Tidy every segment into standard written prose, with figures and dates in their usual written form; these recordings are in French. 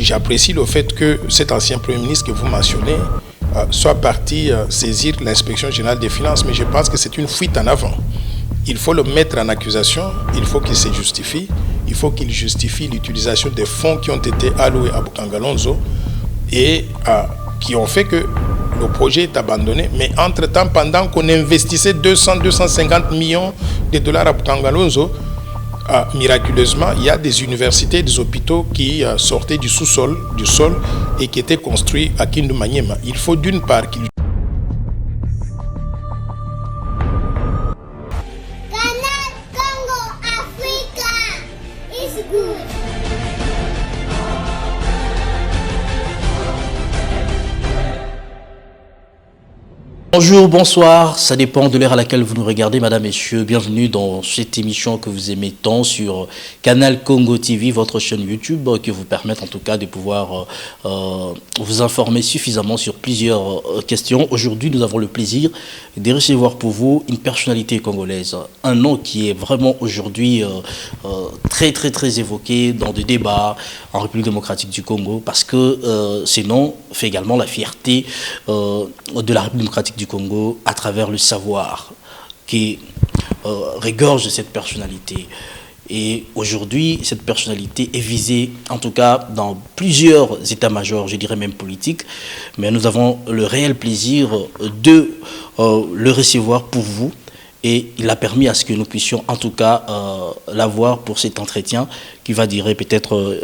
j'apprécie le fait que cet ancien Premier ministre que vous mentionnez soit parti saisir l'inspection générale des finances, mais je pense que c'est une fuite en avant. Il faut le mettre en accusation, il faut qu'il se justifie, il faut qu'il justifie l'utilisation des fonds qui ont été alloués à Bukangalonzo et qui ont fait que le projet est abandonné. Mais entre-temps, pendant qu'on investissait 200-250 millions de dollars à Bukangalonzo, miraculeusement, il y a des universités, des hôpitaux qui sortaient du sous-sol, du sol, et qui étaient construits à Kindu Maniema. Il faut d'une part qu'il... Bonjour, bonsoir, ça dépend de l'heure à laquelle vous nous regardez, mesdames, messieurs. Bienvenue dans cette émission que vous aimez tant sur Canal Congo TV, votre chaîne YouTube, qui vous permet en tout cas de pouvoir vous informer suffisamment sur plusieurs questions. Aujourd'hui, nous avons le plaisir de recevoir pour vous une personnalité congolaise, un nom qui est vraiment aujourd'hui très évoqué dans des débats en République démocratique du Congo, parce que ce nom fait également la fierté de la République démocratique du Congo à travers le savoir qui regorge cette personnalité. Et aujourd'hui, cette personnalité est visée, en tout cas dans plusieurs états-majors, je dirais même politiques, mais nous avons le réel plaisir de le recevoir pour vous. Et il a permis à ce que nous puissions en tout cas l'avoir pour cet entretien qui va durer peut-être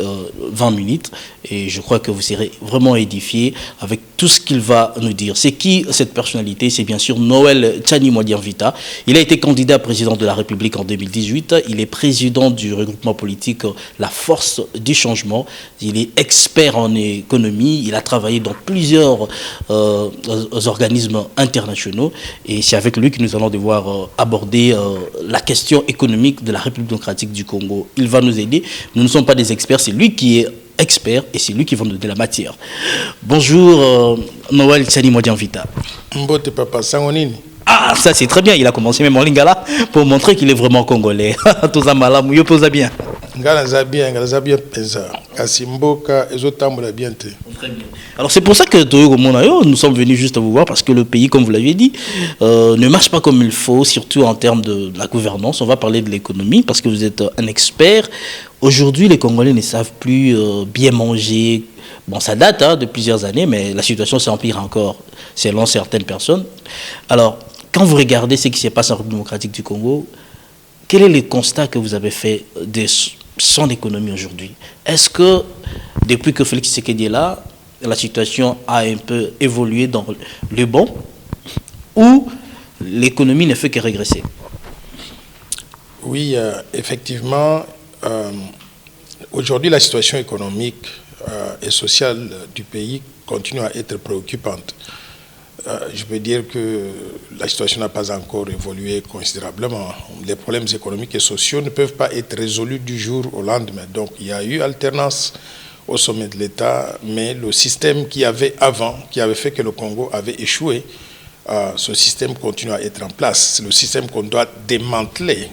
20 minutes. Et je crois que vous serez vraiment édifiés avec tout ce qu'il va nous dire. C'est qui cette personnalité? C'est bien sûr Noël Tchani-Modian-Vita. Il a été candidat président de la République en 2018. Il est président du regroupement politique La Force du Changement. Il est expert en économie. Il a travaillé dans plusieurs organismes internationaux. Et c'est avec lui que nous allons devoir aborder la question économique de la République démocratique du Congo. Il va nous aider. Nous ne sommes pas des experts, c'est lui qui est expert et c'est lui qui va nous donner la matière. Bonjour Noël Tchani-Modian-Vita. Mbote papa sangonini. Ah, ça c'est très bien, il a commencé même en lingala pour montrer qu'il est vraiment congolais. Tout ça malamu, yo posa bien. Ngala zabia pesa. Kasimboka ezotambola bien te. Très bien. Alors c'est pour ça que nous sommes venus juste à vous voir, parce que le pays, comme vous l'avez dit, ne marche pas comme il faut, surtout en termes de la gouvernance. On va parler de l'économie parce que vous êtes un expert. Aujourd'hui, les Congolais ne savent plus bien manger. Bon, ça date de plusieurs années, mais la situation s'empire encore selon certaines personnes. Alors, quand vous regardez ce qui se passe en République démocratique du Congo, quel est le constat que vous avez fait de son économie aujourd'hui? Est-ce que depuis que Félix Tshisekedi est là, la situation a un peu évolué dans le bon, ou l'économie ne fait que régresser? Oui, effectivement, aujourd'hui la situation économique et sociale du pays continue à être préoccupante. Je peux dire que la situation n'a pas encore évolué considérablement. Les problèmes économiques et sociaux ne peuvent pas être résolus du jour au lendemain. Donc il y a eu alternance au sommet de l'État, mais le système qu'il y avait avant, qui avait fait que le Congo avait échoué, ce système continue à être en place. C'est le système qu'on doit démanteler,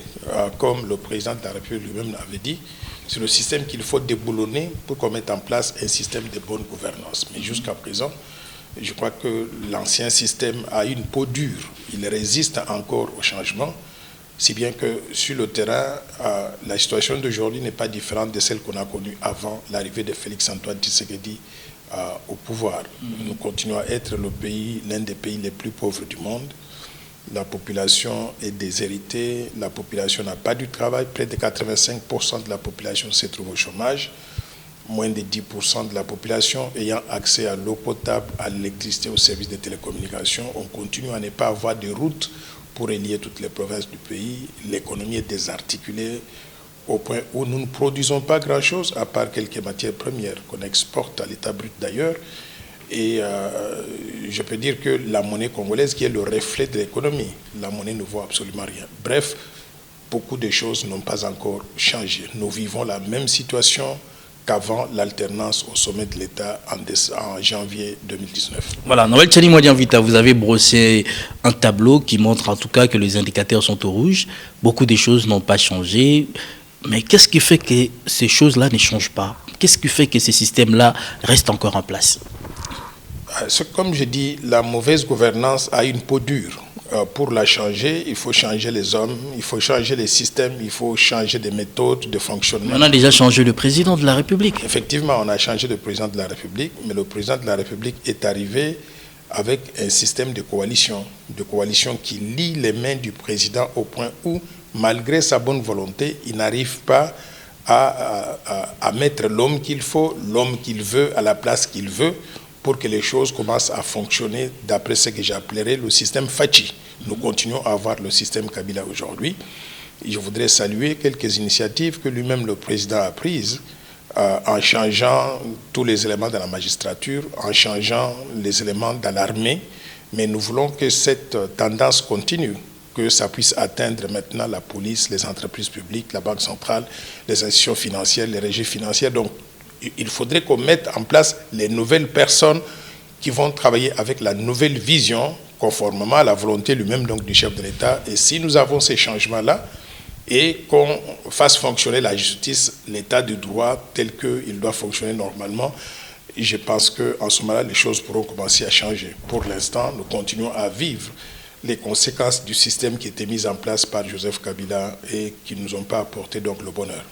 comme le président de la République lui-même l'avait dit. C'est le système qu'il faut déboulonner pour qu'on mette en place un système de bonne gouvernance. Mais jusqu'à présent, je crois que l'ancien système a une peau dure. Il résiste encore au changement, si bien que sur le terrain, la situation d'aujourd'hui n'est pas différente de celle qu'on a connue avant l'arrivée de Félix-Antoine Tshisekedi au pouvoir. Nous continuons à être l'un des pays les plus pauvres du monde. La population est déshéritée, la population n'a pas du travail, près de 85% de la population se trouve au chômage. Moins de 10% de la population ayant accès à l'eau potable, à l'électricité, aux services de télécommunications. On continue à ne pas avoir de routes pour relier toutes les provinces du pays. L'économie est désarticulée au point où nous ne produisons pas grand-chose à part quelques matières premières qu'on exporte à l'état brut d'ailleurs. Et je peux dire que la monnaie congolaise, qui est le reflet de l'économie, la monnaie ne vaut absolument rien. Bref, beaucoup de choses n'ont pas encore changé. Nous vivons la même situation qu'avant l'alternance au sommet de l'État en janvier 2019. Voilà, Noël Tchani-Modian-Vita, vous avez brossé un tableau qui montre en tout cas que les indicateurs sont au rouge. Beaucoup de choses n'ont pas changé. Mais qu'est-ce qui fait que ces choses-là ne changent pas? Qu'est-ce qui fait que ces systèmes-là restent encore en place? Comme je dis, la mauvaise gouvernance a une peau dure. Pour la changer, il faut changer les hommes, il faut changer les systèmes, il faut changer des méthodes de fonctionnement. On a déjà changé le président de la République. Effectivement, on a changé le président de la République, mais le président de la République est arrivé avec un système de coalition qui lie les mains du président au point où, malgré sa bonne volonté, il n'arrive pas à mettre l'homme qu'il faut, l'homme qu'il veut, à la place qu'il veut, pour que les choses commencent à fonctionner d'après ce que j'appellerais le système Fachi. Nous continuons à avoir le système Kabila aujourd'hui. Je voudrais saluer quelques initiatives que lui-même le président a prises en changeant tous les éléments de la magistrature, en changeant les éléments dans l'armée. Mais nous voulons que cette tendance continue, que ça puisse atteindre maintenant la police, les entreprises publiques, la Banque centrale, les institutions financières, les régies financières. Donc, il faudrait qu'on mette en place les nouvelles personnes qui vont travailler avec la nouvelle vision, conformément à la volonté lui-même donc du chef de l'État. Et si nous avons ces changements-là, et qu'on fasse fonctionner la justice, l'État du droit tel qu'il doit fonctionner normalement, je pense qu'en ce moment-là, les choses pourront commencer à changer. Pour l'instant, nous continuons à vivre les conséquences du système qui était mis en place par Joseph Kabila et qui ne nous ont pas apporté donc le bonheur.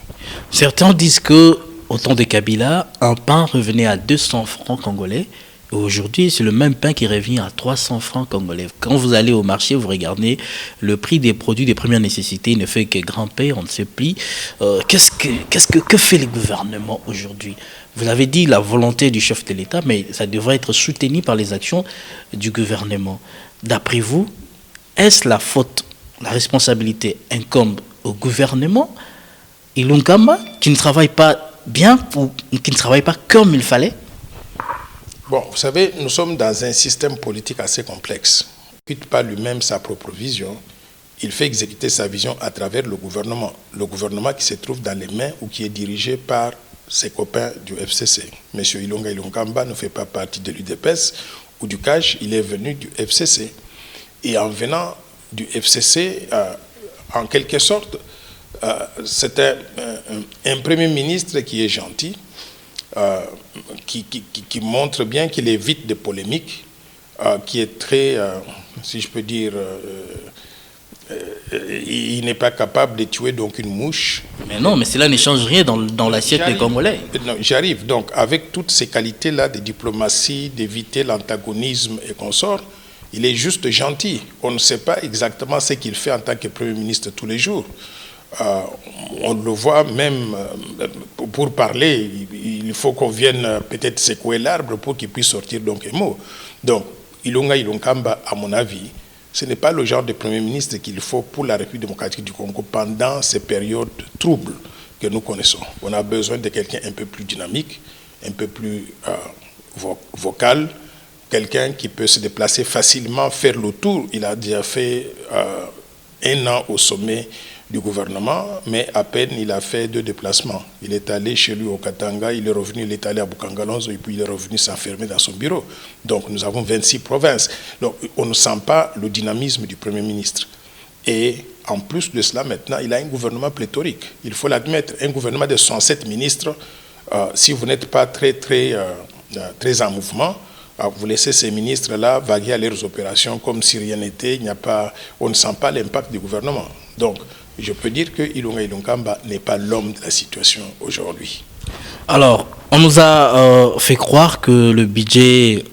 Certains disent que au temps de Kabila, un pain revenait à 200 francs congolais. Et aujourd'hui, c'est le même pain qui revient à 300 francs congolais. Quand vous allez au marché, vous regardez le prix des produits de première nécessité, il ne fait que grimper, on ne sait plus. Que fait le gouvernement aujourd'hui? Vous avez dit la volonté du chef de l'État, mais ça devrait être soutenu par les actions du gouvernement. D'après vous, est-ce la faute, la responsabilité incombe au gouvernement Ilunkamba, qui ne travaille pas bien ou qui ne travaille pas comme il fallait? Bon, vous savez, nous sommes dans un système politique assez complexe. Il ne quitte pas lui-même sa propre vision. Il fait exécuter sa vision à travers le gouvernement. Le gouvernement qui se trouve dans les mains ou qui est dirigé par ses copains du FCC. Monsieur Ilunga Ilunkamba ne fait pas partie de l'UDPS ou du CAJ, il est venu du FCC. Et en venant du FCC, en quelque sorte, c'est un Premier ministre qui est gentil, qui montre bien qu'il évite des polémiques, qui est très, si je peux dire, il n'est pas capable de tuer donc une mouche. Mais non, mais cela ne change rien dans l'assiette des Congolais. Non, j'arrive. Donc, avec toutes ces qualités-là de diplomatie, d'éviter l'antagonisme et consorts, il est juste gentil. On ne sait pas exactement ce qu'il fait en tant que Premier ministre tous les jours. On le voit même, pour parler, il faut qu'on vienne peut-être secouer l'arbre pour qu'il puisse sortir donc un mot. Donc, Ilunga Ilunkamba, à mon avis, ce n'est pas le genre de Premier ministre qu'il faut pour la République démocratique du Congo pendant ces périodes troubles que nous connaissons. On a besoin de quelqu'un un peu plus dynamique, un peu plus vocal, quelqu'un qui peut se déplacer facilement, faire le tour. Il a déjà fait 1 an au sommet du gouvernement, mais à peine il a fait 2 déplacements. Il est allé chez lui au Katanga, il est revenu, il est allé à Bukangalonzo, et puis il est revenu s'enfermer dans son bureau. Donc nous avons 26 provinces. Donc on ne sent pas le dynamisme du Premier ministre. Et en plus de cela, maintenant, il a un gouvernement pléthorique. Il faut l'admettre, un gouvernement de 107 ministres, si vous n'êtes pas très en mouvement, vous laissez ces ministres-là vaguer à leurs opérations comme si rien n'était, on ne sent pas l'impact du gouvernement. Donc, je peux dire que Ilunga Ilunkamba n'est pas l'homme de la situation aujourd'hui. Alors, on nous a fait croire que le budget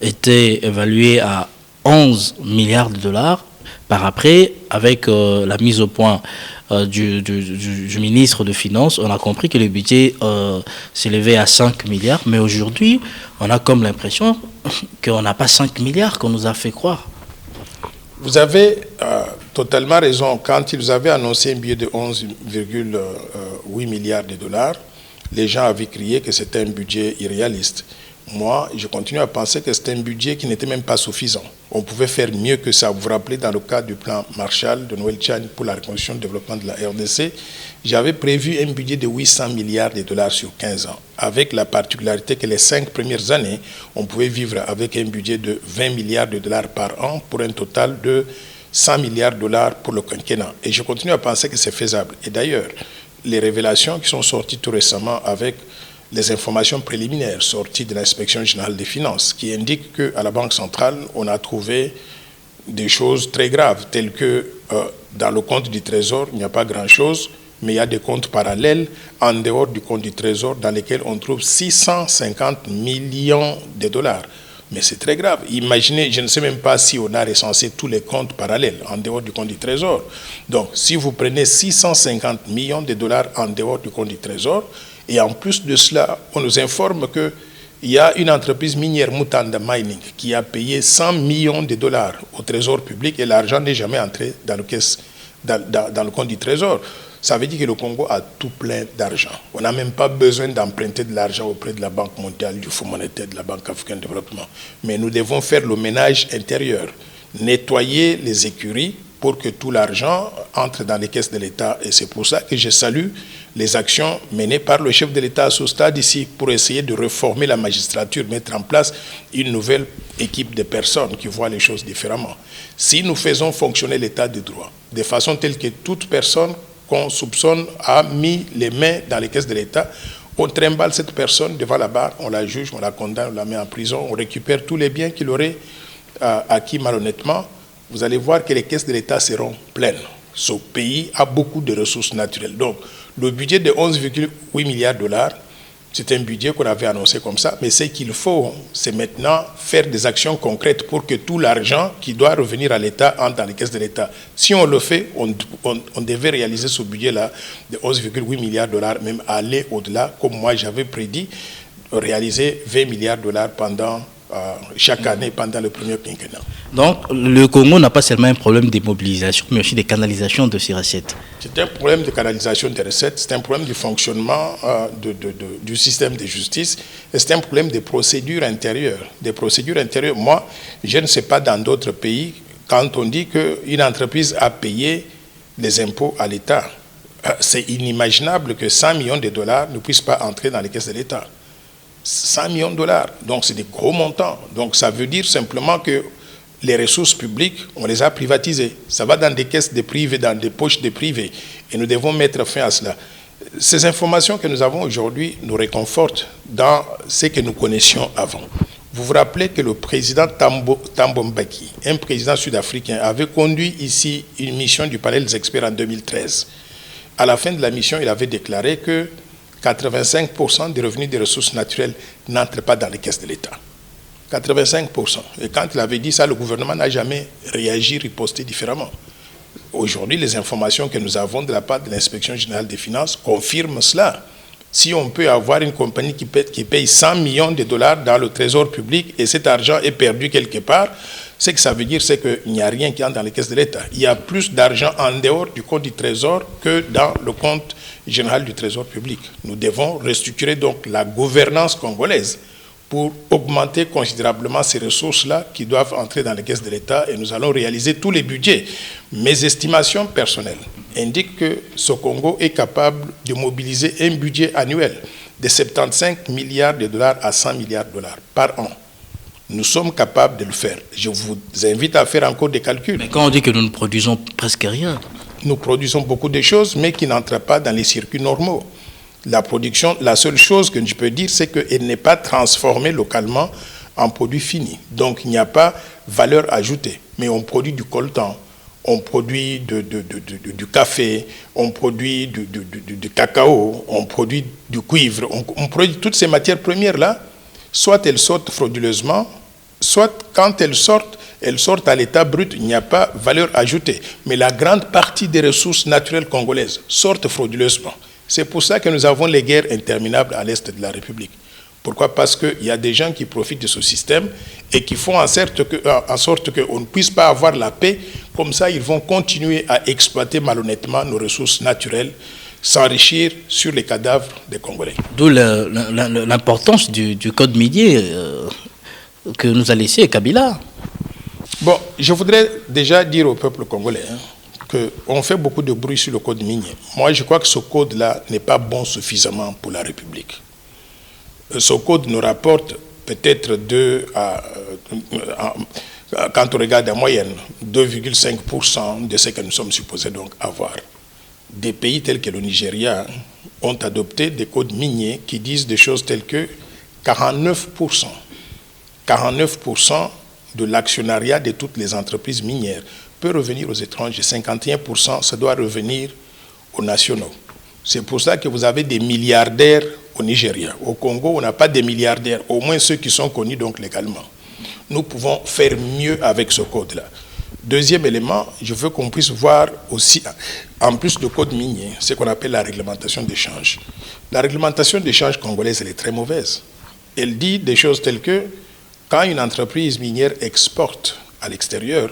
était évalué à 11 milliards de dollars. Par après, avec la mise au point du ministre de Finances, on a compris que le budget s'élevait à 5 milliards. Mais aujourd'hui, on a comme l'impression qu'on n'a pas 5 milliards qu'on nous a fait croire. Vous avez totalement raison. Quand ils avaient annoncé un budget de 11,8 milliards de dollars, les gens avaient crié que c'était un budget irréaliste. Moi, je continue à penser que c'était un budget qui n'était même pas suffisant. On pouvait faire mieux que ça. Vous vous rappelez, dans le cadre du plan Marshall de Noël Tchani pour la reconstruction et le développement de la RDC, j'avais prévu un budget de 800 milliards de dollars sur 15 ans, avec la particularité que les 5 premières années, on pouvait vivre avec un budget de 20 milliards de dollars par an pour un total de 100 milliards de dollars pour le quinquennat. Et je continue à penser que c'est faisable. Et d'ailleurs, les révélations qui sont sorties tout récemment avec les informations préliminaires sorties de l'Inspection générale des finances, qui indiquent qu'à la Banque centrale, on a trouvé des choses très graves, telles que dans le compte du Trésor, il n'y a pas grand-chose, mais il y a des comptes parallèles en dehors du compte du Trésor dans lesquels on trouve 650 millions de dollars. Mais c'est très grave. Imaginez, je ne sais même pas si on a recensé tous les comptes parallèles en dehors du compte du Trésor. Donc, si vous prenez 650 millions de dollars en dehors du compte du Trésor, et en plus de cela, on nous informe qu'il y a une entreprise minière, Mutanda Mining, qui a payé 100 millions de dollars au Trésor public et l'argent n'est jamais entré dans le compte du Trésor. Ça veut dire que le Congo a tout plein d'argent. On n'a même pas besoin d'emprunter de l'argent auprès de la Banque mondiale, du Fonds monétaire, de la Banque africaine de développement. Mais nous devons faire le ménage intérieur, nettoyer les écuries pour que tout l'argent entre dans les caisses de l'État. Et c'est pour ça que je salue les actions menées par le chef de l'État à ce stade ici pour essayer de réformer la magistrature, mettre en place une nouvelle équipe de personnes qui voient les choses différemment. Si nous faisons fonctionner l'État de droit de façon telle que toute personne qu'on soupçonne a mis les mains dans les caisses de l'État, on trimballe cette personne devant la barre, on la juge, on la condamne, on la met en prison, on récupère tous les biens qu'il aurait acquis malhonnêtement. Vous allez voir que les caisses de l'État seront pleines. Ce pays a beaucoup de ressources naturelles. Donc, le budget de 11,8 milliards de dollars, c'est un budget qu'on avait annoncé comme ça, mais ce qu'il faut, c'est maintenant faire des actions concrètes pour que tout l'argent qui doit revenir à l'État entre dans les caisses de l'État. Si on le fait, on devait réaliser ce budget-là de 11,8 milliards de dollars, même aller au-delà, comme moi j'avais prédit, réaliser 20 milliards de dollars pendant chaque année pendant le premier quinquennat. Donc, le Congo n'a pas seulement un problème de mobilisation, mais aussi de canalisation de ces recettes. C'est un problème de canalisation des recettes, c'est un problème du fonctionnement du système de justice, et c'est un problème des procédures intérieures. Des procédures intérieures, moi, je ne sais pas dans d'autres pays, quand on dit qu'une entreprise a payé les impôts à l'État, c'est inimaginable que 100 millions de dollars ne puissent pas entrer dans les caisses de l'État. 100 millions de dollars, donc c'est des gros montants. Donc ça veut dire simplement que les ressources publiques, on les a privatisées. Ça va dans des caisses de privés, dans des poches de privés. Et nous devons mettre fin à cela. Ces informations que nous avons aujourd'hui nous réconfortent dans ce que nous connaissions avant. Vous vous rappelez que le président Thabo Mbeki, un président sud-africain, avait conduit ici une mission du panel des experts en 2013. À la fin de la mission, il avait déclaré que 85% des revenus des ressources naturelles n'entrent pas dans les caisses de l'État. 85%. Et quand il avait dit ça, le gouvernement n'a jamais réagi, riposté différemment. Aujourd'hui, les informations que nous avons de la part de l'Inspection générale des finances confirment cela. Si on peut avoir une compagnie qui paye 100 millions de dollars dans le trésor public et cet argent est perdu quelque part, ce que ça veut dire, c'est qu'il n'y a rien qui entre dans les caisses de l'État. Il y a plus d'argent en dehors du compte du Trésor que dans le compte général du Trésor public. Nous devons restructurer donc la gouvernance congolaise pour augmenter considérablement ces ressources-là qui doivent entrer dans les caisses de l'État et nous allons réaliser tous les budgets. Mes estimations personnelles indiquent que ce Congo est capable de mobiliser un budget annuel de 75 milliards de dollars à 100 milliards de dollars par an. Nous sommes capables de le faire. Je vous invite à faire encore des calculs. Mais quand on dit que nous ne produisons presque rien, nous produisons beaucoup de choses, mais qui n'entrent pas dans les circuits normaux. La production, la seule chose que je peux dire, c'est qu'elle n'est pas transformée localement en produit fini. Donc, il n'y a pas valeur ajoutée. Mais on produit du coltan, on produit du café, on produit du cacao, on produit du cuivre, on produit toutes ces matières premières-là. Soit elles sortent frauduleusement, soit quand elles sortent à l'état brut, il n'y a pas valeur ajoutée. Mais la grande partie des ressources naturelles congolaises sortent frauduleusement. C'est pour ça que nous avons les guerres interminables à l'est de la République. Pourquoi? Parce qu'il y a des gens qui profitent de ce système et qui font en sorte qu'on ne puisse pas avoir la paix. Comme ça, ils vont continuer à exploiter malhonnêtement nos ressources naturelles, s'enrichir sur les cadavres des Congolais. D'où l'importance du code minier que nous a laissé Kabila. Bon, je voudrais déjà dire au peuple congolais qu'on fait beaucoup de bruit sur le code minier. Moi, je crois que ce code-là n'est pas bon suffisamment pour la République. Ce code nous rapporte peut-être quand on regarde en moyenne, 2,5% de ce que nous sommes supposés donc avoir. des pays tels que le Nigeria ont adopté des codes miniers qui disent des choses telles que 49% de l'actionnariat de toutes les entreprises minières peut revenir aux étrangers. 51%, ça doit revenir aux nationaux. C'est pour ça que vous avez des milliardaires au Nigeria. Au Congo, on n'a pas de milliardaires, au moins ceux qui sont connus donc légalement. Nous pouvons faire mieux avec ce code-là. Deuxième élément, je veux qu'on puisse voir aussi, en plus du code minier, ce qu'on appelle la réglementation d'échange. La réglementation d'échange congolaise, elle est très mauvaise. Elle dit des choses telles que, quand une entreprise minière exporte à l'extérieur,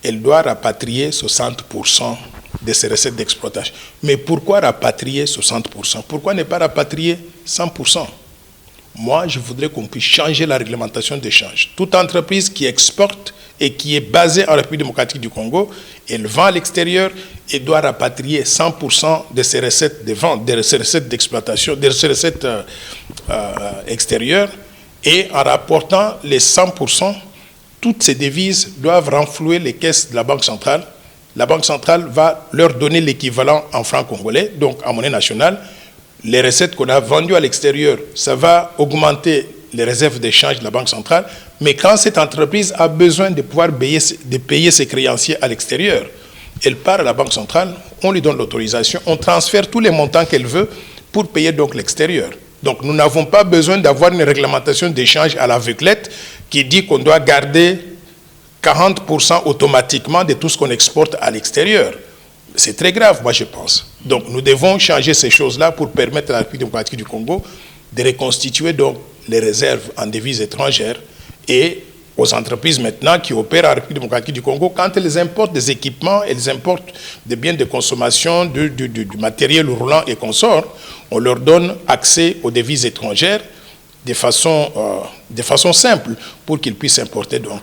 elle doit rapatrier 60% de ses recettes d'exploitation. Mais pourquoi rapatrier 60%? Pourquoi ne pas rapatrier 100%? Moi, je voudrais qu'on puisse changer la réglementation d'échange. Toute entreprise qui exporte et qui est basée en République démocratique du Congo, elle vend à l'extérieur et doit rapatrier 100% de ses recettes de vente, de ses recettes d'exploitation, de ses recettes extérieures, et en rapportant les 100%, toutes ces devises doivent renflouer les caisses de la Banque centrale. La Banque centrale va leur donner l'équivalent en francs congolais, donc en monnaie nationale. Les recettes qu'on a vendues à l'extérieur, ça va augmenter les réserves d'échange de la Banque centrale. Mais quand cette entreprise a besoin de pouvoir payer ses créanciers à l'extérieur, elle part à la Banque centrale, on lui donne l'autorisation, on transfère tous les montants qu'elle veut pour payer donc l'extérieur. Donc nous n'avons pas besoin d'avoir une réglementation d'échange à l'aveuglette qui dit qu'on doit garder 40% automatiquement de tout ce qu'on exporte à l'extérieur. C'est très grave, moi je pense. Donc nous devons changer ces choses-là pour permettre à la République démocratique du Congo de reconstituer donc les réserves en devises étrangères et aux entreprises maintenant qui opèrent en République démocratique du Congo, quand elles importent des équipements, elles importent des biens de consommation, du matériel roulant et consorts, on leur donne accès aux devises étrangères de façon simple pour qu'ils puissent importer donc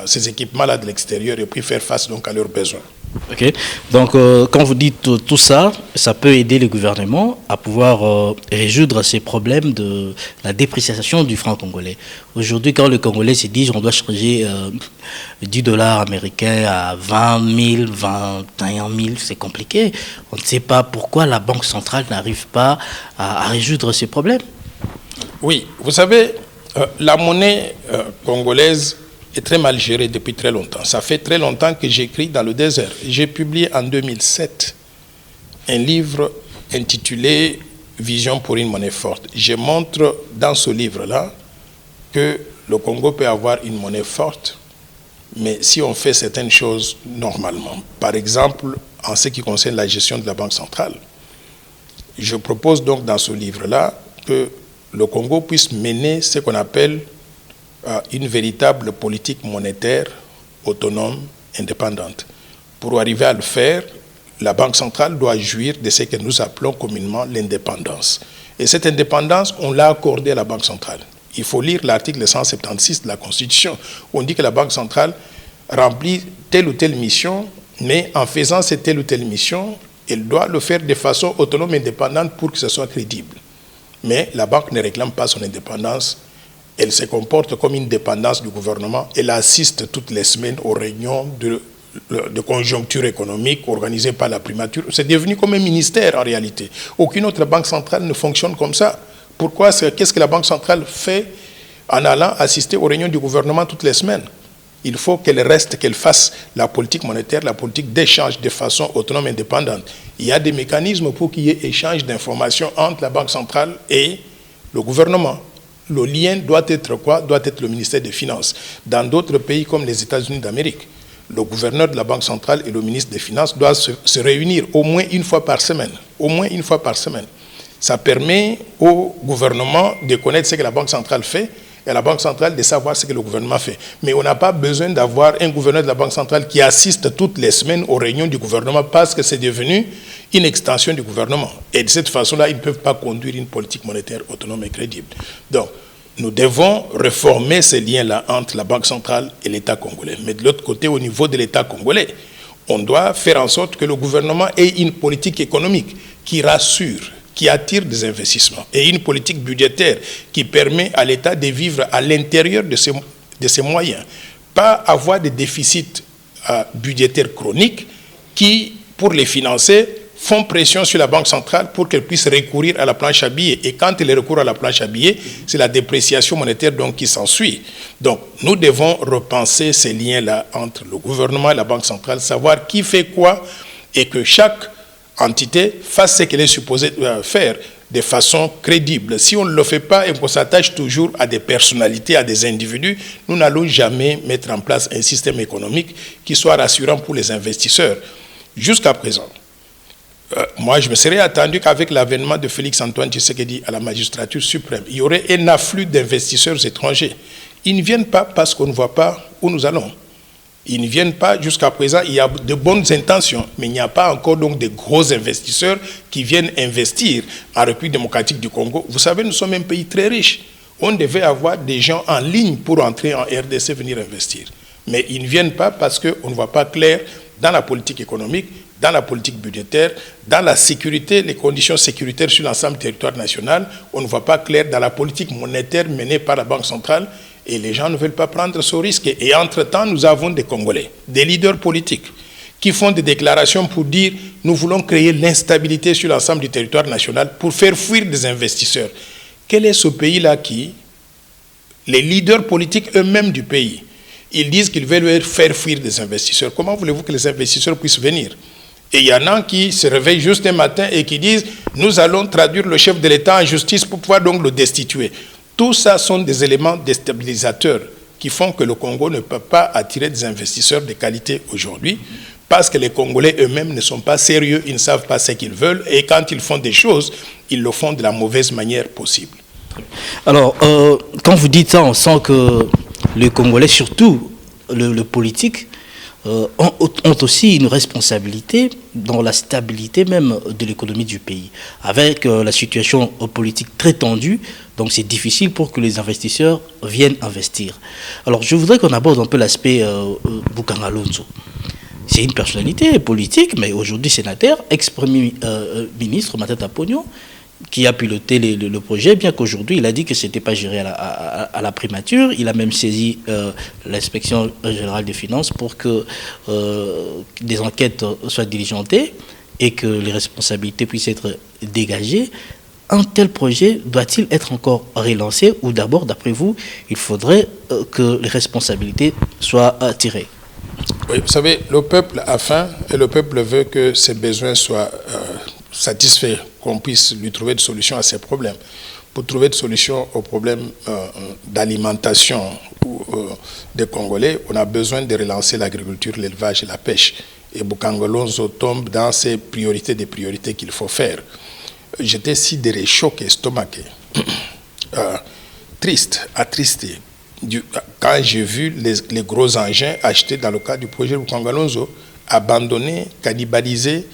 ces équipements-là de l'extérieur et puis faire face donc à leurs besoins. Ok. Donc, quand vous dites tout ça, ça peut aider le gouvernement à pouvoir résoudre ces problèmes de la dépréciation du franc congolais. Aujourd'hui, quand le Congolais se dit on doit changer $10 américains à 20 000, 21 000, c'est compliqué. On ne sait pas pourquoi la Banque centrale n'arrive pas à résoudre ces problèmes. Oui, vous savez, la monnaie congolaise est très mal gérée depuis très longtemps. Ça fait très longtemps que j'écris dans le désert. J'ai publié en 2007 un livre intitulé « Vision pour une monnaie forte ». Je montre dans ce livre-là que le Congo peut avoir une monnaie forte, mais si on fait certaines choses normalement. Par exemple, en ce qui concerne la gestion de la Banque centrale, je propose donc dans ce livre-là que le Congo puisse mener ce qu'on appelle une véritable politique monétaire autonome, indépendante. Pour arriver à le faire, la Banque centrale doit jouir de ce que nous appelons communément l'indépendance. Et cette indépendance, on l'a accordée à la Banque centrale. Il faut lire l'article 176 de la Constitution, où on dit que la Banque centrale remplit telle ou telle mission, mais en faisant cette telle ou telle mission, elle doit le faire de façon autonome et indépendante pour que ce soit crédible. Mais la banque ne réclame pas son indépendance. Elle se comporte comme une dépendance du gouvernement. Elle assiste toutes les semaines aux réunions de conjoncture économique organisées par la primature. C'est devenu comme un ministère en réalité. Aucune autre banque centrale ne fonctionne comme ça. Pourquoi? Qu'est-ce que la Banque centrale fait en allant assister aux réunions du gouvernement toutes les semaines? Il faut qu'elle reste, qu'elle fasse la politique monétaire, la politique d'échange de façon autonome et indépendante. Il y a des mécanismes pour qu'il y ait échange d'informations entre la Banque centrale et le gouvernement. Le lien doit être quoi? Doit être le ministère des Finances. Dans d'autres pays comme les États-Unis d'Amérique, le gouverneur de la Banque centrale et le ministre des Finances doivent se réunir au moins une fois par semaine. Au moins une fois par semaine. Ça permet au gouvernement de connaître ce que la Banque centrale fait et à la Banque centrale de savoir ce que le gouvernement fait. Mais on n'a pas besoin d'avoir un gouverneur de la Banque centrale qui assiste toutes les semaines aux réunions du gouvernement parce que c'est devenu une extension du gouvernement. Et de cette façon-là, ils ne peuvent pas conduire une politique monétaire autonome et crédible. Donc, nous devons réformer ces liens-là entre la Banque centrale et l'État congolais. Mais de l'autre côté, au niveau de l'État congolais, on doit faire en sorte que le gouvernement ait une politique économique qui rassure, qui attire des investissements, et une politique budgétaire qui permet à l'État de vivre à l'intérieur de ses moyens. Pas avoir des déficits budgétaires chroniques qui pour les financer, font pression sur la Banque centrale pour qu'elle puisse recourir à la planche à billets. Et quand elle recourt à la planche à billets, c'est la dépréciation monétaire donc qui s'ensuit. Donc, nous devons repenser ces liens-là entre le gouvernement et la Banque centrale, savoir qui fait quoi et que chaque entité fasse ce qu'elle est supposée faire de façon crédible. Si on ne le fait pas et qu'on s'attache toujours à des personnalités, à des individus, nous n'allons jamais mettre en place un système économique qui soit rassurant pour les investisseurs. Jusqu'à présent, moi, je me serais attendu qu'avec l'avènement de Félix-Antoine Tshisekedi à la magistrature suprême, il y aurait un afflux d'investisseurs étrangers. Ils ne viennent pas parce qu'on ne voit pas où nous allons. Ils ne viennent pas jusqu'à présent. Il y a de bonnes intentions, mais il n'y a pas encore donc de gros investisseurs qui viennent investir en République démocratique du Congo. Vous savez, nous sommes un pays très riche. On devait avoir des gens en ligne pour entrer en RDC, venir investir. Mais ils ne viennent pas parce qu'on ne voit pas clair dans la politique économique, dans la politique budgétaire, dans la sécurité, les conditions sécuritaires sur l'ensemble du territoire national. On ne voit pas clair dans la politique monétaire menée par la Banque centrale et les gens ne veulent pas prendre ce risque. Et entre-temps, nous avons des Congolais, des leaders politiques qui font des déclarations pour dire « nous voulons créer l'instabilité sur l'ensemble du territoire national pour faire fuir des investisseurs ». Quel est ce pays-là qui, les leaders politiques eux-mêmes du pays, ils disent qu'ils veulent faire fuir des investisseurs. Comment voulez-vous que les investisseurs puissent venir? Et il y en a qui se réveillent juste un matin et qui disent « nous allons traduire le chef de l'État en justice pour pouvoir donc le destituer ». Tout ça sont des éléments déstabilisateurs qui font que le Congo ne peut pas attirer des investisseurs de qualité aujourd'hui parce que les Congolais eux-mêmes ne sont pas sérieux, ils ne savent pas ce qu'ils veulent et quand ils font des choses, ils le font de la mauvaise manière possible. Alors, quand vous dites ça, on sent que les Congolais, surtout le politique, ont aussi une responsabilité dans la stabilité même de l'économie du pays. Avec la situation politique très tendue, donc c'est difficile pour que les investisseurs viennent investir. Alors je voudrais qu'on aborde un peu l'aspect Bokanga Lonzo. C'est une personnalité politique, mais aujourd'hui sénateur, ex-premier ministre Matata Ponyo, qui a piloté le projet, bien qu'aujourd'hui, il a dit que ce n'était pas géré à la primature. Il a même saisi l'inspection générale des finances pour que des enquêtes soient diligentées et que les responsabilités puissent être dégagées. Un tel projet doit-il être encore relancé ou d'abord, d'après vous, il faudrait que les responsabilités soient tirées? Oui, vous savez, le peuple a faim et le peuple veut que ses besoins soient satisfaits, qu'on puisse lui trouver des solutions à ses problèmes. Pour trouver des solutions aux problèmes d'alimentation des Congolais, on a besoin de relancer l'agriculture, l'élevage et la pêche. Et Bokanga Lonzo tombe dans ces priorités des priorités qu'il faut faire. J'étais sidéré, choqué, estomaqué, triste, attristé, quand j'ai vu les gros engins achetés dans le cadre du projet Bokanga Lonzo, abandonnés, cannibalisés.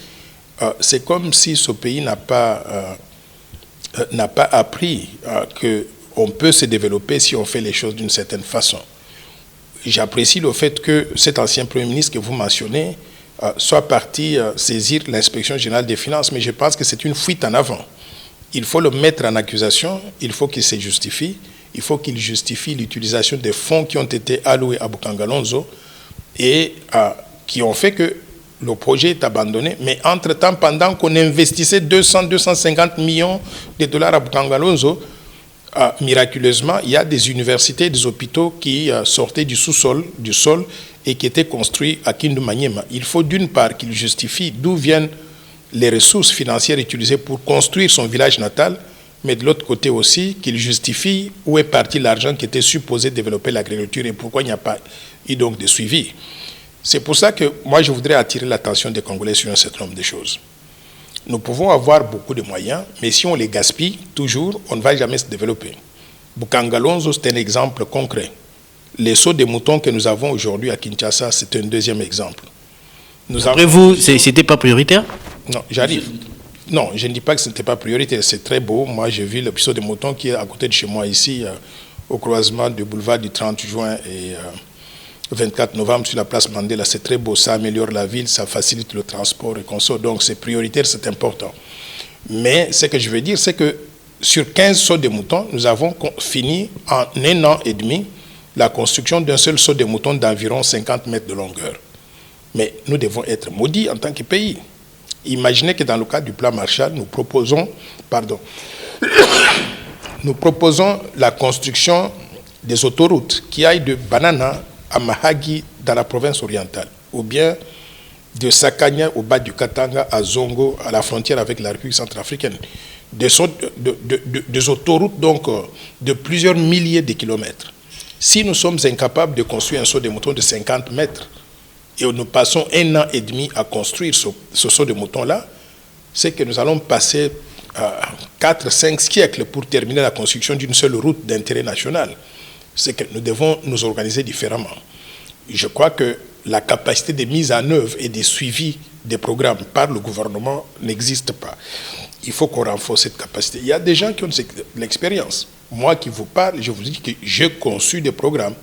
C'est comme si ce pays n'a pas appris qu'on peut se développer si on fait les choses d'une certaine façon. J'apprécie le fait que cet ancien Premier ministre que vous mentionnez soit parti saisir l'inspection générale des finances, mais je pense que c'est une fuite en avant. Il faut le mettre en accusation, il faut qu'il se justifie, il faut qu'il justifie l'utilisation des fonds qui ont été alloués à Bokanga Lonzo et qui ont fait que le projet est abandonné, mais entre-temps, pendant qu'on investissait 200-250 millions de dollars à Bokanga Lonzo, miraculeusement, il y a des universités, des hôpitaux qui sortaient du sous-sol, du sol, et qui étaient construits à Kindu Maniema. Il faut d'une part qu'il justifie d'où viennent les ressources financières utilisées pour construire son village natal, mais de l'autre côté aussi qu'il justifie où est parti l'argent qui était supposé développer l'agriculture et pourquoi il n'y a pas eu donc de suivi. C'est pour ça que moi je voudrais attirer l'attention des Congolais sur un certain nombre de choses. Nous pouvons avoir beaucoup de moyens, mais si on les gaspille toujours, on ne va jamais se développer. Bokanga Lonzo, c'est un exemple concret. Les sauts de moutons que nous avons aujourd'hui à Kinshasa, c'est un deuxième exemple. Après vous, ce n'était pas prioritaire? Non, j'arrive. Non, je ne dis pas que ce n'était pas prioritaire, c'est très beau. Moi, j'ai vu le saut de moutons qui est à côté de chez moi ici, au croisement du boulevard du 30 juin et 24 novembre sur la place Mandela. C'est très beau, ça améliore la ville, ça facilite le transport et conso. Donc, c'est prioritaire, c'est important. Mais ce que je veux dire, c'est que sur 15 sauts de moutons, nous avons fini en 1 an et demi la construction d'un seul saut de moutons d'environ 50 mètres de longueur. Mais nous devons être maudits en tant que pays. Imaginez que dans le cadre du plan Marshall, nous proposons la construction des autoroutes qui aillent de Banana à Mahagi dans la province orientale, ou bien de Sakanya au bas du Katanga à Zongo, à la frontière avec la République centrafricaine. Des autoroutes donc de plusieurs milliers de kilomètres. Si nous sommes incapables de construire un saut de mouton de 50 mètres et nous passons 1 an et demi à construire ce saut de mouton-là, c'est que nous allons passer 4-5 siècles pour terminer la construction d'une seule route d'intérêt national. C'est que nous devons nous organiser différemment. Je crois que la capacité de mise en œuvre et de suivi des programmes par le gouvernement n'existe pas. Il faut qu'on renforce cette capacité. Il y a des gens qui ont de l'expérience. Moi qui vous parle, je vous dis que j'ai conçu des programmes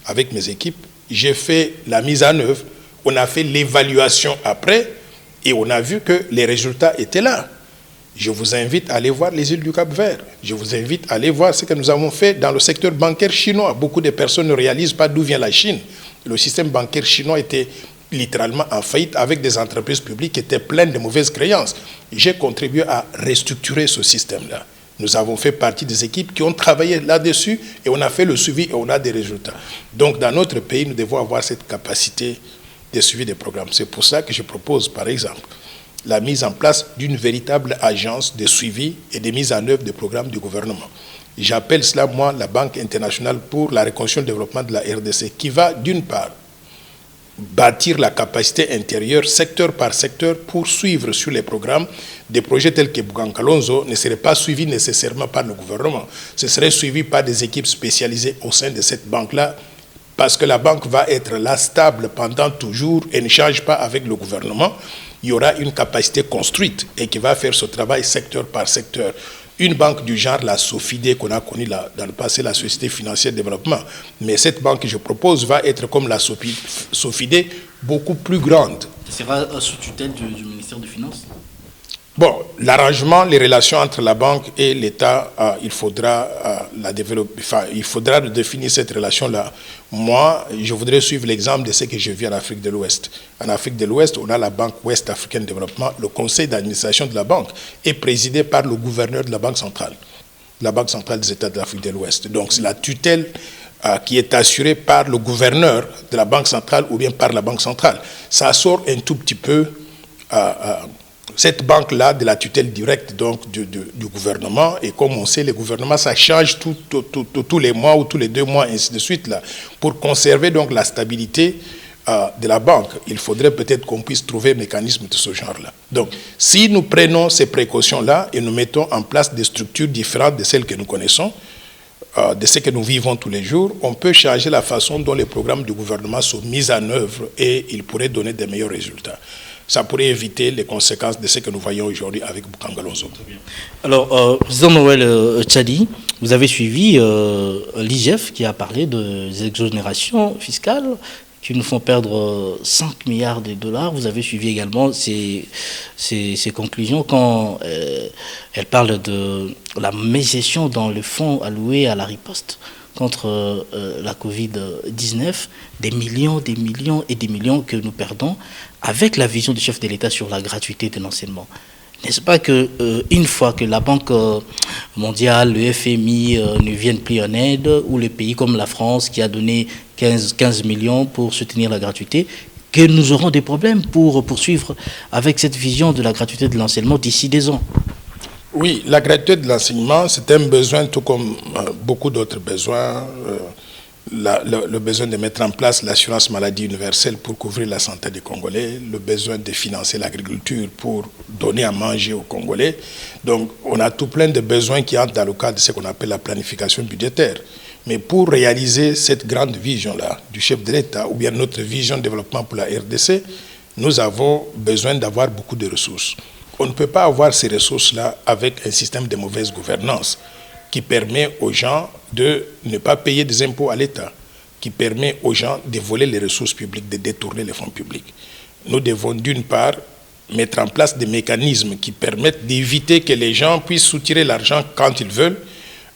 avec mes équipes, j'ai fait la mise en œuvre, on a fait l'évaluation après et on a vu que les résultats étaient là. Je vous invite à aller voir les îles du Cap-Vert. Je vous invite à aller voir ce que nous avons fait dans le secteur bancaire chinois. Beaucoup de personnes ne réalisent pas d'où vient la Chine. Le système bancaire chinois était littéralement en faillite avec des entreprises publiques qui étaient pleines de mauvaises créances. J'ai contribué à restructurer ce système-là. Nous avons fait partie des équipes qui ont travaillé là-dessus et on a fait le suivi et on a des résultats. Donc dans notre pays, nous devons avoir cette capacité de suivi des programmes. C'est pour ça que je propose, par exemple, la mise en place d'une véritable agence de suivi et de mise en œuvre des programmes du gouvernement. J'appelle cela, moi, la Banque internationale pour la reconstruction et le développement de la RDC, qui va, d'une part, bâtir la capacité intérieure, secteur par secteur, pour suivre sur les programmes des projets tels que Bougankalonzo ne seraient pas suivis nécessairement par le gouvernement. Ce serait suivi par des équipes spécialisées au sein de cette banque-là, parce que la banque va être là stable pendant toujours et ne change pas avec le gouvernement. Il y aura une capacité construite et qui va faire ce travail secteur par secteur. Une banque du genre, la Sofide, qu'on a connue dans le passé, la Société financière de développement. Mais cette banque que je propose va être comme la Sofide, beaucoup plus grande. Ce sera sous tutelle du ministère des Finances? Bon, l'arrangement, les relations entre la banque et l'État, il faudra la développer. Enfin, il faudra définir cette relation-là. Moi, je voudrais suivre l'exemple de ce que j'ai vu en Afrique de l'Ouest. En Afrique de l'Ouest, on a la Banque Ouest Africaine de Développement. Le conseil d'administration de la banque est présidé par le gouverneur de la Banque centrale des États de l'Afrique de l'Ouest. Donc, c'est la tutelle qui est assurée par le gouverneur de la Banque centrale ou bien par la Banque centrale. Ça sort un tout petit peu cette banque-là de la tutelle directe donc, du gouvernement. Et comme on sait, le gouvernement, ça change tous les mois ou tous les 2 mois, ainsi de suite. Là. Pour conserver donc la stabilité de la banque, il faudrait peut-être qu'on puisse trouver un mécanisme de ce genre-là. Donc, si nous prenons ces précautions-là et nous mettons en place des structures différentes de celles que nous connaissons, de ce que nous vivons tous les jours, on peut changer la façon dont les programmes du gouvernement sont mis en œuvre et ils pourraient donner des meilleurs résultats. Ça pourrait éviter les conséquences de ce que nous voyons aujourd'hui avec Bougankalonzo. Alors, Président Noël Tchadi, vous avez suivi l'IGF qui a parlé des exonérations fiscales qui nous font perdre 5 milliards de dollars. Vous avez suivi également ces conclusions quand elle parle de la mégestion dans le fonds alloué à la riposte contre la Covid-19, des millions et des millions que nous perdons avec la vision du chef de l'État sur la gratuité de l'enseignement. N'est-ce pas qu'une fois que la Banque mondiale, le FMI ne viennent plus en aide, ou les pays comme la France qui a donné 15 millions pour soutenir la gratuité, que nous aurons des problèmes pour poursuivre avec cette vision de la gratuité de l'enseignement d'ici 2 ans? Oui, la gratuité de l'enseignement, c'est un besoin tout comme beaucoup d'autres besoins. Le besoin de mettre en place l'assurance maladie universelle pour couvrir la santé des Congolais, le besoin de financer l'agriculture pour donner à manger aux Congolais. Donc, on a tout plein de besoins qui entrent dans le cadre de ce qu'on appelle la planification budgétaire. Mais pour réaliser cette grande vision-là du chef de l'État, ou bien notre vision de développement pour la RDC, nous avons besoin d'avoir beaucoup de ressources. On ne peut pas avoir ces ressources-là avec un système de mauvaise gouvernance qui permet aux gens de ne pas payer des impôts à l'État, qui permet aux gens de voler les ressources publiques, de détourner les fonds publics. Nous devons d'une part mettre en place des mécanismes qui permettent d'éviter que les gens puissent soutirer l'argent quand ils veulent,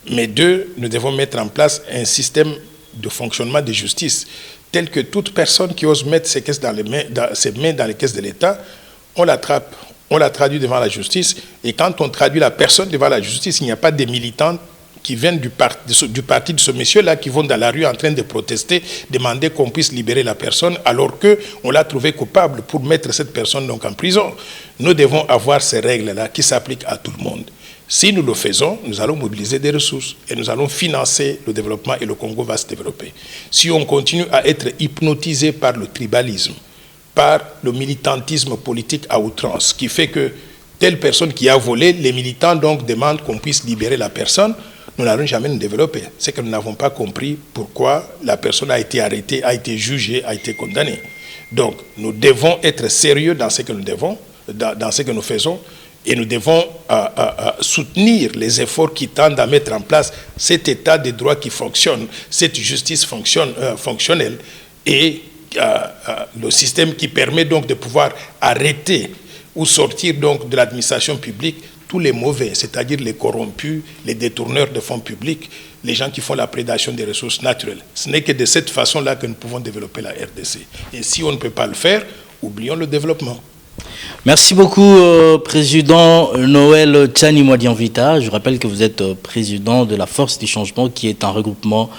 mais nous devons mettre en place un système de fonctionnement de justice tel que toute personne qui ose mettre ses mains dans les caisses de l'État, on l'attrape, on la traduit devant la justice, et quand on traduit la personne devant la justice, il n'y a pas des militants qui viennent du parti de ce monsieur-là, qui vont dans la rue en train de protester, demander qu'on puisse libérer la personne, alors qu'on l'a trouvé coupable pour mettre cette personne donc en prison. Nous devons avoir ces règles-là qui s'appliquent à tout le monde. Si nous le faisons, nous allons mobiliser des ressources et nous allons financer le développement et le Congo va se développer. Si on continue à être hypnotisé par le tribalisme, par le militantisme politique à outrance, qui fait que telle personne qui a volé, les militants donc demandent qu'on puisse libérer la personne, nous n'allons jamais nous développer. C'est que nous n'avons pas compris pourquoi la personne a été arrêtée, a été jugée, a été condamnée. Donc, nous devons être sérieux dans ce que nous faisons, et nous devons soutenir les efforts qui tendent à mettre en place cet état de droit qui fonctionne, cette justice fonctionnelle, et le système qui permet donc de pouvoir arrêter ou sortir donc de l'administration publique tous les mauvais, c'est-à-dire les corrompus, les détourneurs de fonds publics, les gens qui font la prédation des ressources naturelles. Ce n'est que de cette façon-là que nous pouvons développer la RDC. Et si on ne peut pas le faire, oublions le développement. Merci beaucoup, Président Noël Tchani Mwadianvita. Je rappelle que vous êtes président de la Force du Changement, qui est un regroupement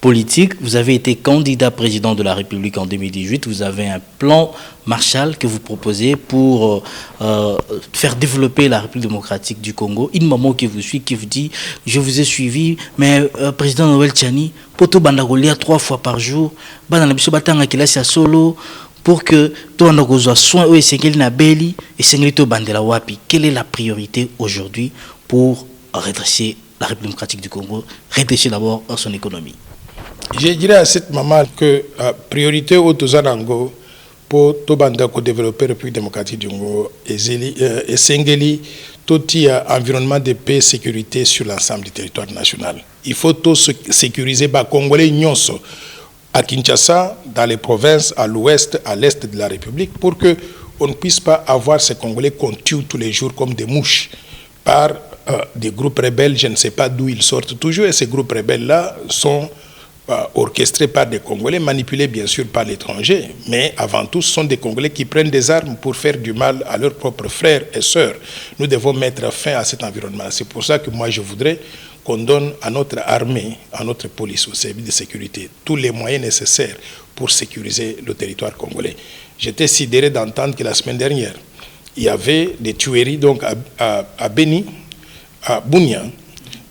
politique. Vous avez été candidat président de la République en 2018. Vous avez un plan Marshall que vous proposez pour faire développer la République démocratique du Congo. Une maman qui vous suit, qui vous dit « Je vous ai suivi, mais président Noël Tchani, poto bandagolia 3 fois par jour, bananabiso batanga kilasi ya solo, pour que tout le monde soit soin ou essengeli na beli essengeli to bandela wapi. Quelle est la priorité aujourd'hui pour redresser la République démocratique du Congo, redresser d'abord son économie? Je dirais à cette maman que la priorité au Tozanango pour tout banda ko développer la République démocratique du Congo et sengeli tout environnement de paix et sécurité sur l'ensemble du territoire national. Il faut tout sécuriser ba Congolais nyonso à Kinshasa, dans les provinces, à l'ouest, à l'est de la République, pour qu'on ne puisse pas avoir ces Congolais qu'on tue tous les jours comme des mouches par des groupes rebelles, je ne sais pas d'où ils sortent toujours, et ces groupes rebelles-là sont orchestrés par des Congolais, manipulés bien sûr par l'étranger, mais avant tout, ce sont des Congolais qui prennent des armes pour faire du mal à leurs propres frères et sœurs. Nous devons mettre fin à cet environnement. C'est pour ça que moi je voudrais qu'on donne à notre armée, à notre police, au service de sécurité, tous les moyens nécessaires pour sécuriser le territoire congolais. J'étais sidéré d'entendre que la semaine dernière, il y avait des tueries donc à Beni, à Bunia,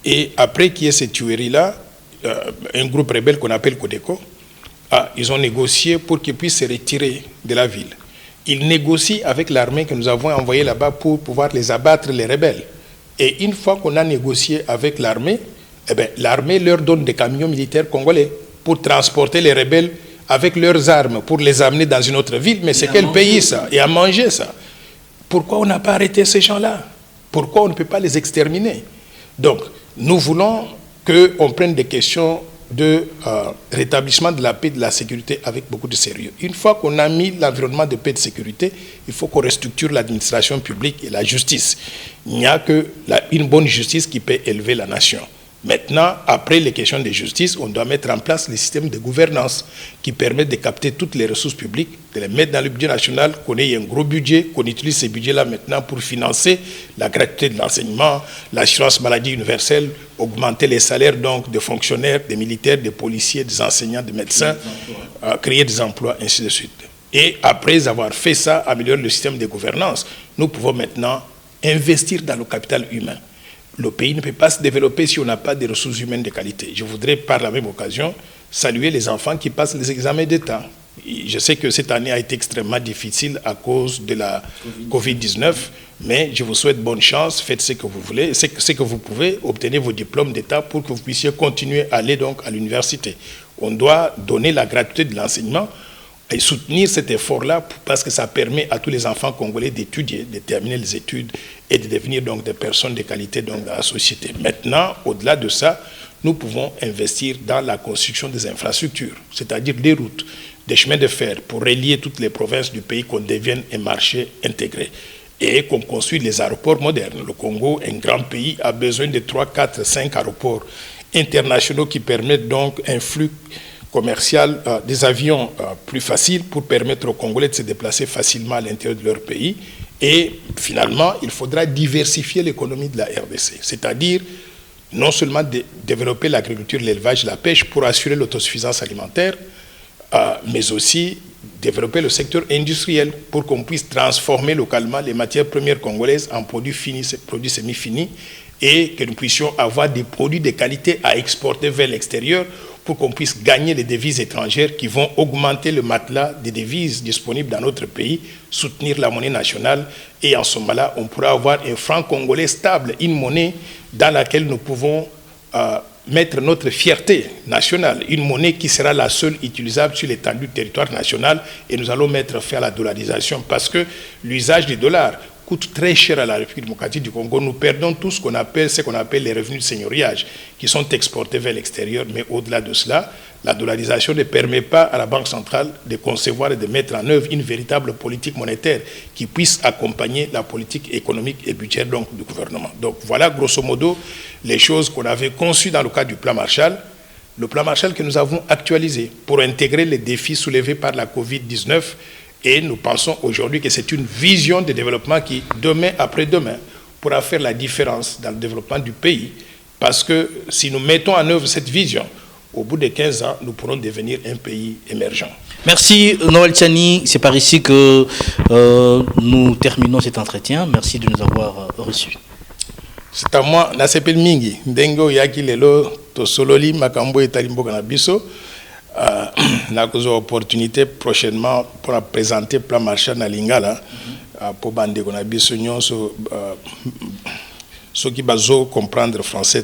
et après qu'il y ait ces tueries-là, un groupe rebelle qu'on appelle Codeco, ils ont négocié pour qu'ils puissent se retirer de la ville. Ils négocient avec l'armée que nous avons envoyée là-bas pour pouvoir les abattre, les rebelles. Et une fois qu'on a négocié avec l'armée, eh bien, l'armée leur donne des camions militaires congolais pour transporter les rebelles avec leurs armes, pour les amener dans une autre ville. Mais c'est quel pays ça? Et à manger ça. Pourquoi on n'a pas arrêté ces gens-là? Pourquoi on ne peut pas les exterminer? Donc, nous voulons qu'on prenne des questions de rétablissement de la paix et de la sécurité avec beaucoup de sérieux. Une fois qu'on a mis l'environnement de paix et de sécurité, il faut qu'on restructure l'administration publique et la justice. Il n'y a qu'une bonne justice qui peut élever la nation. Maintenant, après les questions de justice, on doit mettre en place les systèmes de gouvernance qui permettent de capter toutes les ressources publiques, de les mettre dans le budget national, qu'on ait un gros budget, qu'on utilise ces budgets-là maintenant pour financer la gratuité de l'enseignement, l'assurance maladie universelle, augmenter les salaires donc des fonctionnaires, des militaires, des policiers, des enseignants, des médecins, créer des emplois, ainsi de suite. Et après avoir fait ça, améliorer le système de gouvernance, nous pouvons maintenant investir dans le capital humain. Le pays ne peut pas se développer si on n'a pas de ressources humaines de qualité. Je voudrais, par la même occasion, saluer les enfants qui passent les examens d'État. Je sais que cette année a été extrêmement difficile à cause de la Covid-19, mais je vous souhaite bonne chance, faites ce que vous voulez, ce que vous pouvez, obtenez vos diplômes d'État pour que vous puissiez continuer à aller donc à l'université. On doit donner la gratuité de l'enseignement et soutenir cet effort-là parce que ça permet à tous les enfants congolais d'étudier, de terminer les études et de devenir donc des personnes de qualité donc, dans la société. Maintenant, au-delà de ça, nous pouvons investir dans la construction des infrastructures, c'est-à-dire des routes, des chemins de fer pour relier toutes les provinces du pays, qu'on devienne un marché intégré et qu'on construise les aéroports modernes. Le Congo, un grand pays, a besoin de 3, 4, 5 aéroports internationaux qui permettent donc un flux commercial des avions plus faciles pour permettre aux Congolais de se déplacer facilement à l'intérieur de leur pays Et finalement, il faudra diversifier l'économie de la RDC, c'est-à-dire non seulement développer l'agriculture, l'élevage, la pêche pour assurer l'autosuffisance alimentaire, mais aussi développer le secteur industriel pour qu'on puisse transformer localement les matières premières congolaises en produits finis, produits semi-finis, et que nous puissions avoir des produits de qualité à exporter vers l'extérieur pour qu'on puisse gagner les devises étrangères qui vont augmenter le matelas des devises disponibles dans notre pays, soutenir la monnaie nationale, et en ce moment-là, on pourra avoir un franc congolais stable, une monnaie dans laquelle nous pouvons mettre notre fierté nationale, une monnaie qui sera la seule utilisable sur l'étendue du territoire national, et nous allons mettre fin à la dollarisation parce que l'usage du dollar coûte très cher à la République démocratique du Congo. Nous perdons tout ce qu'on appelle les revenus de seigneuriage qui sont exportés vers l'extérieur, mais au-delà de cela, la dollarisation ne permet pas à la Banque centrale de concevoir et de mettre en œuvre une véritable politique monétaire qui puisse accompagner la politique économique et budgétaire du gouvernement. Donc voilà grosso modo les choses qu'on avait conçues dans le cadre du plan Marshall. Le plan Marshall que nous avons actualisé pour intégrer les défis soulevés par la Covid-19. Et nous pensons aujourd'hui que c'est une vision de développement qui, demain après-demain, pourra faire la différence dans le développement du pays. Parce que si nous mettons en œuvre cette vision, au bout de 15 ans, nous pourrons devenir un pays émergent. Merci Noël Tchani. C'est par ici que nous terminons cet entretien. Merci de nous avoir reçus. C'est à moi, Nasepel Mingi, Ndengo Yaki Lelo, Tosololi, Makambo et Talimbo Kanabiso. Nous avons l'opportunité prochainement pour présenter le plan Marshall à Lingala pour bande ceux qui vont comprendre français.